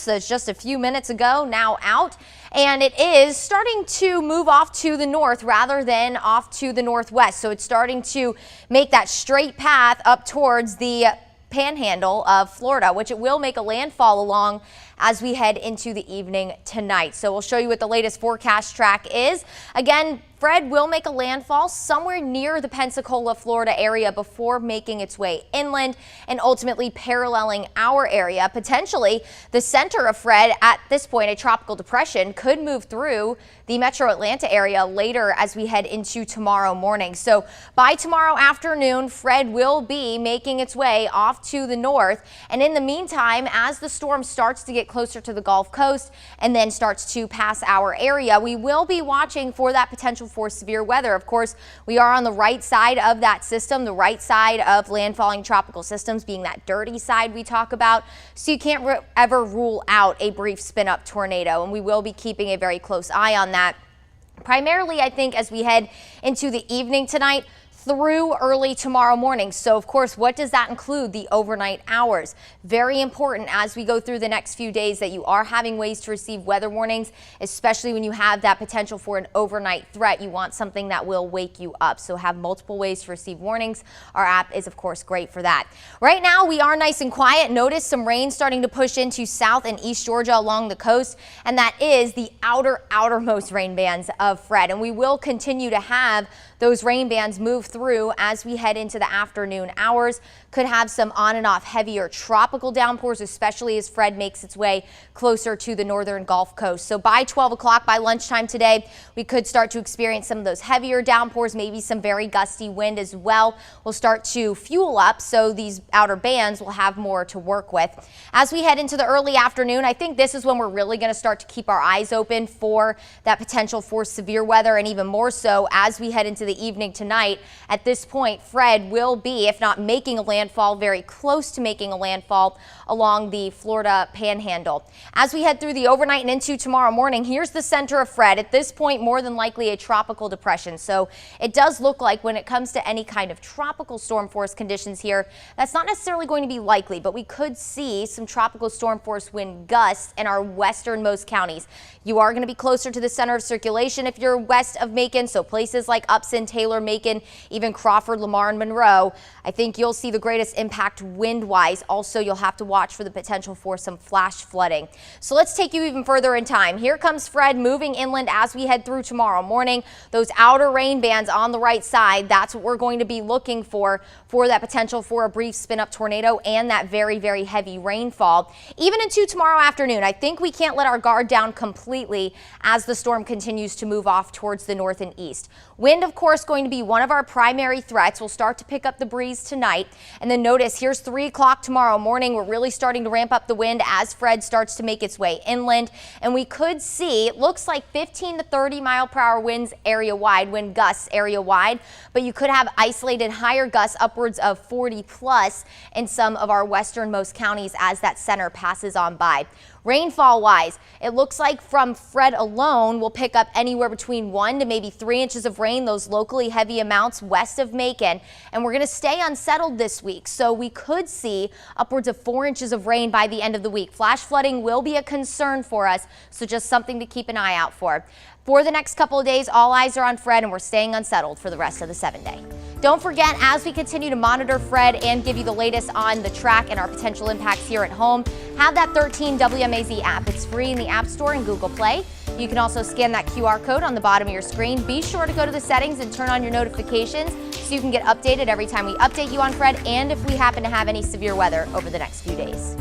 So it's just a few minutes ago, now out, and it is starting to move off to the north rather than off to the northwest. So it's starting to make that straight path up towards the panhandle of Florida, which it will make a landfall along as we head into the evening tonight. So we'll show you what the latest forecast track is. Again, Fred will make a landfall somewhere near the Pensacola, Florida area before making its way inland and ultimately paralleling our area. Potentially, the center of Fred at this point, a tropical depression, could move through the metro Atlanta area later as we head into tomorrow morning. So by tomorrow afternoon, Fred will be making its way off to the north. And in the meantime, as the storm starts to get closer to the Gulf Coast and then starts to pass our area, we will be watching for that potential for severe weather. Of course, we are on the right side of that system, the right side of landfalling tropical systems being that dirty side we talk about. So you can't ever rule out a brief spin-up tornado, and we will be keeping a very close eye on that. Primarily, I think, as we head into the evening tonight through early tomorrow morning. So of course, what does that include? The overnight hours. Very important as we go through the next few days that you are having ways to receive weather warnings, especially when you have that potential for an overnight threat. You want something that will wake you up. So have multiple ways to receive warnings. Our app is of course great for that. Right now we are nice and quiet. Notice some rain starting to push into South and East Georgia along the coast, and that is the outermost rain bands of Fred. And we will continue to have those rain bands move through as we head into the afternoon hours. Could have some on and off heavier tropical downpours, especially as Fred makes its way closer to the northern Gulf Coast. So by 12 o'clock, by lunchtime today, we could start to experience some of those heavier downpours, maybe some very gusty wind as well. Will start to fuel up, so these outer bands will have more to work with. As we head into the early afternoon, I think this is when we're really going to start to keep our eyes open for that potential for severe weather, and even more so as we head into the evening tonight. At this point, Fred will be, if not making a landfall, very close to making a landfall along the Florida panhandle. As we head through the overnight and into tomorrow morning, here's the center of Fred. At this point, more than likely a tropical depression. So it does look like when it comes to any kind of tropical storm force conditions here, that's not necessarily going to be likely, but we could see some tropical storm force wind gusts in our westernmost counties. You are going to be closer to the center of circulation if you're west of Macon, so places like Upson, Taylor, Macon, even Crawford, Lamar, and Monroe. I think you'll see the greatest impact wind-wise. Also, you'll have to watch for the potential for some flash flooding. So let's take you even further in time. Here comes Fred moving inland as we head through tomorrow morning. Those outer rain bands on the right side, that's what we're going to be looking for that potential for a brief spin-up tornado and that very, very heavy rainfall. Even into tomorrow afternoon, I think we can't let our guard down completely as the storm continues to move off towards the north and east. Wind, of course, going to be one of our primary threats. We'll start to pick up the breeze tonight. And then notice here's 3 o'clock tomorrow morning. We're really starting to ramp up the wind as Fred starts to make its way inland. And we could see, it looks like 15 to 30 mile per hour winds area wide, wind gusts area wide. But you could have isolated higher gusts upwards of 40 plus in some of our westernmost counties as that center passes on by. Rainfall wise, it looks like from Fred alone, we'll pick up anywhere between 1 to maybe 3 inches of rain, those locally heavy amounts west of Macon. And we're going to stay unsettled this week, so we could see upwards of 4 inches of rain by the end of the week. Flash flooding will be a concern for us, so just something to keep an eye out for. For the next couple of days, all eyes are on Fred, and we're staying unsettled for the rest of the 7-day. Don't forget, as we continue to monitor Fred and give you the latest on the track and our potential impacts here at home, have that 13 WMAZ app. It's free in the App Store and Google Play. You can also scan that QR code on the bottom of your screen. Be sure to go to the settings and turn on your notifications so you can get updated every time we update you on Fred and if we happen to have any severe weather over the next few days.